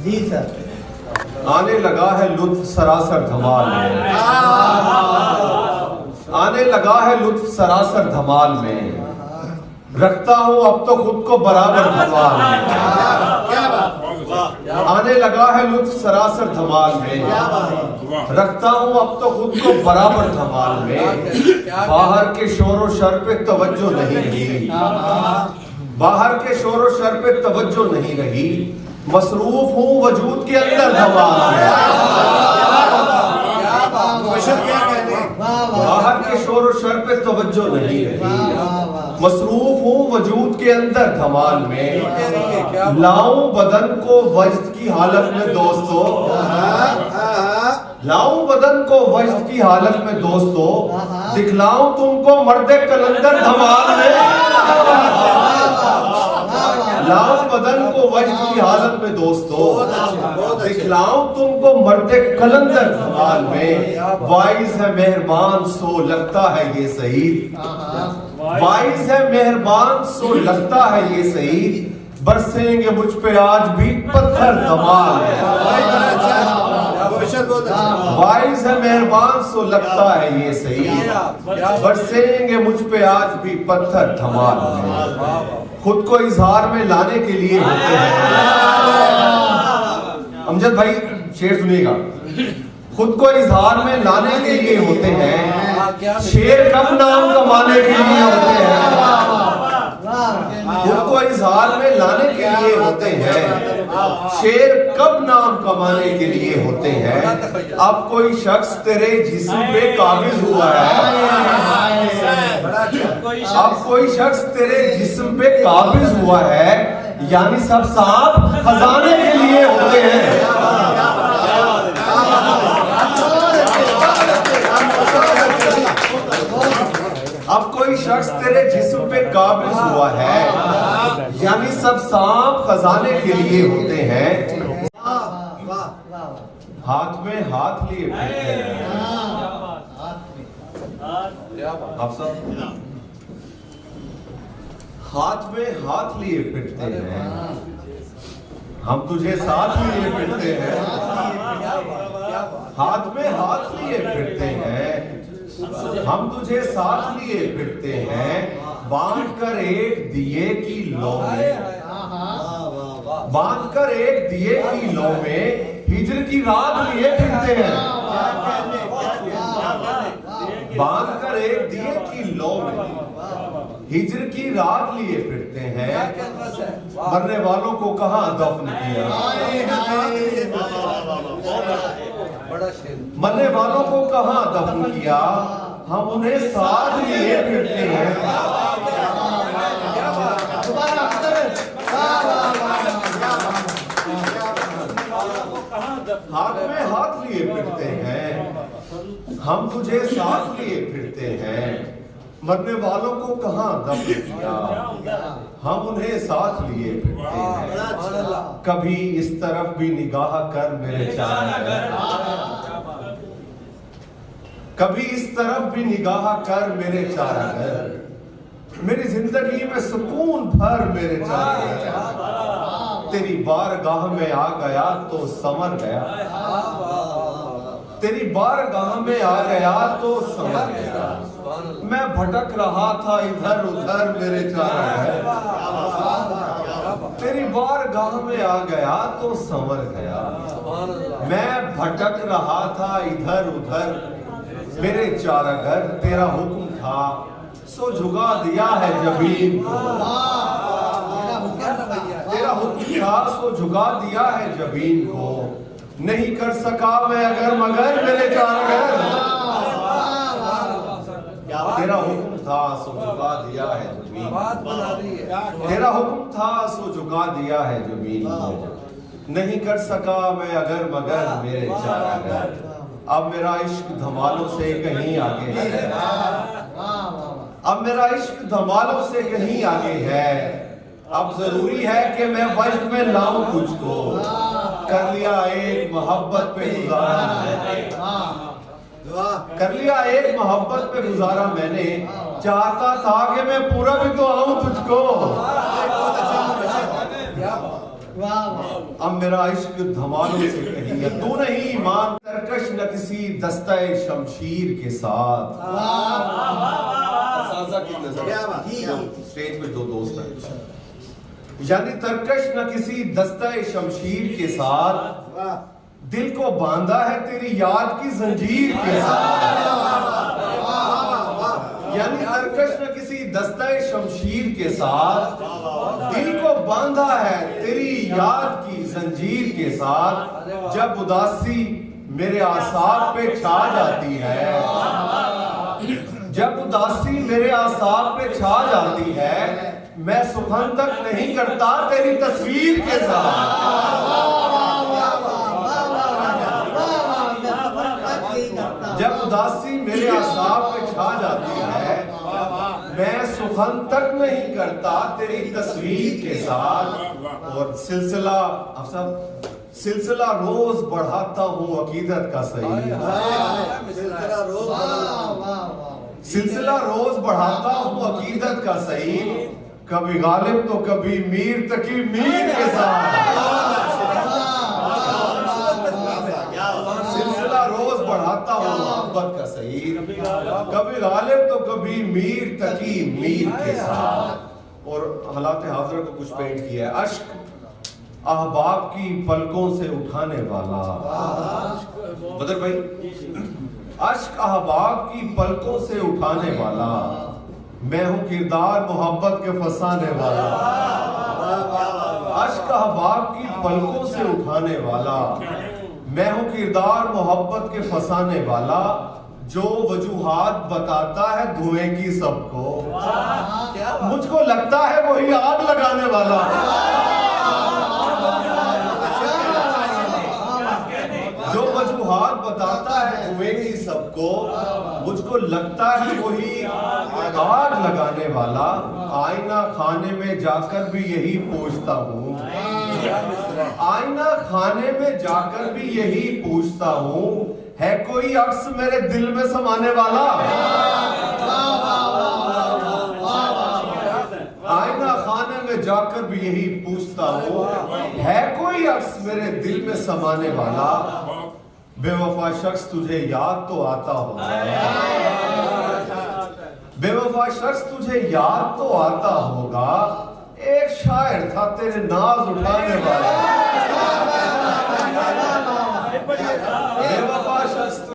جی سر آنے لگا ہے لطف سراسر دھمال میں، آنے لگا ہے لطف سراسر دھمال میں، رکھتا ہوں اب تو خود کو برابر دھمال میں، آنے لگا ہے لطف سراسر دھمال میں، رکھتا ہوں اب تو خود کو برابر دھمال میں، باہر کے شور و شر پہ توجہ نہیں رہی، باہر کے شور و شر پہ توجہ نہیں رہی، مصروف ہوں وجود کے اندر دھمال میں، باہر کے شور و شر پہ توجہ نہیں رہی، مصروف ہوں وجود کے اندر دھمال میں، لاؤں بدن کو وجد کی حالت میں دوستو، لاؤں بدن کو وجد کی حالت میں دوستو، دکھلاؤں تم کو مرد کلندر دھمال میں، لاؤں بدن کو وجد کی حالت میں دوستو، دکھلاؤں تم کو مرد کلندر دھمال میں، وائز ہے مہربان سو لگتا ہے یہ سعید، وائز ہے مہربان سو لگتا ہے یہ سعید، برسیں گے مجھ پہ آج بھی پتھر دھمال ہے، وائز ہے مہربان سو لگتا ہے یہ سعید، برسیں گے مجھ پہ آج بھی پتھر دھمال ہے، خود کو اظہار میں لانے کے لیے ہوتے ہیں، امجد بھائی شعر سنیے گا، خود کو اظہار میں لانے کے لیے ہوتے ہیں، شیر کب نام کمانے کے لیے ہوتے ہیں، خود کو اظہار میں لانے کے لیے ہوتے ہیں، شیر کب نام کمانے کے لیے ہوتے ہیں، اب کوئی شخص تیرے جسم پہ قابض ہوا ہے، اب کوئی شخص تیرے جسم پہ قابض ہوا ہے، یعنی سب سانپ خزانے کے لیے ہوتے ہیں، اب کوئی شخص تیرے جسم پہ قابض ہوا ہے، یعنی سب سانپ خزانے کے لیے ہوتے ہیں، ہاتھ میں ہاتھ لیے پھرتے ہیں، ہاتھ میں ہاتھ لیے پھرتے ہیں، ہم تجھے ساتھ لیے پھرتے ہیں، ہاتھ میں ہاتھ لیے پھرتے ہیں، ہم تجھے ساتھ لیے پھرتے ہیں، باندھ کر ایک دیے کی لو میں، باندھ کر ایک دیے کی لو میں، ہجر کی رات لیے پھرتے ہیں، باندھ کر ایک دیے کی لو میں، ہجر کی رات لیے پھرتے ہیں، مرنے والوں کو کہاں دفن کیا، مرنے والوں کو کہاں دفن کیا، ہم انہیں ساتھ لیے پھرتے ہیں، ہاتھ میں ہاتھ لیے پھرتے ہیں، ہم تجھے ساتھ لیے پھرتے ہیں، مرنے والوں کو کہاں دفن کیا، ہم انہیں ساتھ لیے پھرتے ہیں، کبھی اس طرف بھی نگاہ کر میرے چاہنے، کبھی اس طرف بھی نگاہ کر میرے چارہ، میری زندگی میں سکون بھر میرے چارہ، تیری بارگاہ میں آ گیا تو سمر گیا، تیری بارگاہ میں آ گیا تو سمر گیا، میں بھٹک رہا تھا ادھر ادھر میرے چارہ، تیری بارگاہ میں آ گیا تو سمر گیا، میں بھٹک رہا تھا ادھر ادھر میرے چارہ گر، تیرا حکم تھا سو جھکا دیا ہے جبین کو، تیرا حکم تھا سو جھکا دیا ہے جبین کو، نہیں کر سکا میں اگر مگر میرے چارہ گر، تیرا حکم تھا سو جھکا دیا ہے جبین کو، تیرا حکم تھا سو جھکا دیا ہے جبین کو، نہیں کر سکا میں اگر مگر میرے چارہ گر، اب میرا عشق دھمالوں سے کہیں آگے ہے، اب میرا عشق دھمالوں سے کہیں آگے ہے، اب ضروری ہے کہ میں وجد میں لاؤں تجھ کو، کر لیا ایک محبت پہ گزارا میں نے، کر لیا ایک محبت پہ گزارا میں نے، چاہتا تھا کہ میں پورا بھی تو آؤں تجھ کو، اب میرا عشق دھمالوں سے کہیں گا تو نہیں ایمان ترکش نہ کسی دستہ شمشیر کے ساتھ اسٹیج پہ دو دوست ہیں یعنی ترکش نہ کسی دستہ شمشیر کے ساتھ دل کو باندھا ہے تیری یاد کی زنجیر کے ساتھ یعنی ترکش نہ کسی دستہ شمشیر کے ساتھ دل کو باندھا ہے تیری یاد کی زنجیر کے ساتھ جب اداسی میرے اعصاب پہ چھا جاتی ہے جب اداسی میرے اعصاب پہ چھا جاتی ہے میں سخن تک نہیں کرتا تیری تصویر کے ساتھ جب اداسی میرے اعصاب پہ چھا جاتی ہے میں سخن تک نہیں کرتا تیری تصویر کے ساتھ اور سلسلہ روز بڑھاتا ہوں عقیدت کا صحیح سلسلہ روز بڑھاتا ہوں عقیدت کا صحیح کبھی غالب تو کبھی میر تقی میر کے ساتھ سلسلہ روز بڑھاتا ہوں محبت کا صحیح کبھی غالب تو کبھی میر تقی میر کے ساتھ اور حالات حاضرہ کو کچھ پینٹ کیا ہے اشک احباب کی پلکوں سے اٹھانے والا بدر بھائی اشک احباب کی پلکوں سے اٹھانے والا میں ہوں کردار محبت کے فسانے والا اشک احباب کی پلکوں سے اٹھانے والا میں ہوں کردار محبت کے فسانے والا جو وجوہات بتاتا ہے دھوئیں کی سب کو مجھ کو لگتا ہے وہی آگ لگانے والا جو وجوہات بتاتا ہے دھوئیں کی سب کو مجھ کو لگتا ہے وہی آگ لگانے والا آئینہ خانے میں جا کر بھی یہی پوچھتا ہوں آئینہ خانے میں جا کر بھی یہی پوچھتا ہوں ہے کوئی عکس میرے دل میں سمانے والا آئینہ خانے میں جا کر بھی یہی پوچھتا ہوں ہے کوئی عکس میرے دل میں سمانے والا بے وفا شخص تجھے یاد تو آتا ہوگا بے وفا شخص تجھے یاد تو آتا ہوگا ایک شاعر تھا تیرے ناز اٹھانے والا بے وفا شخص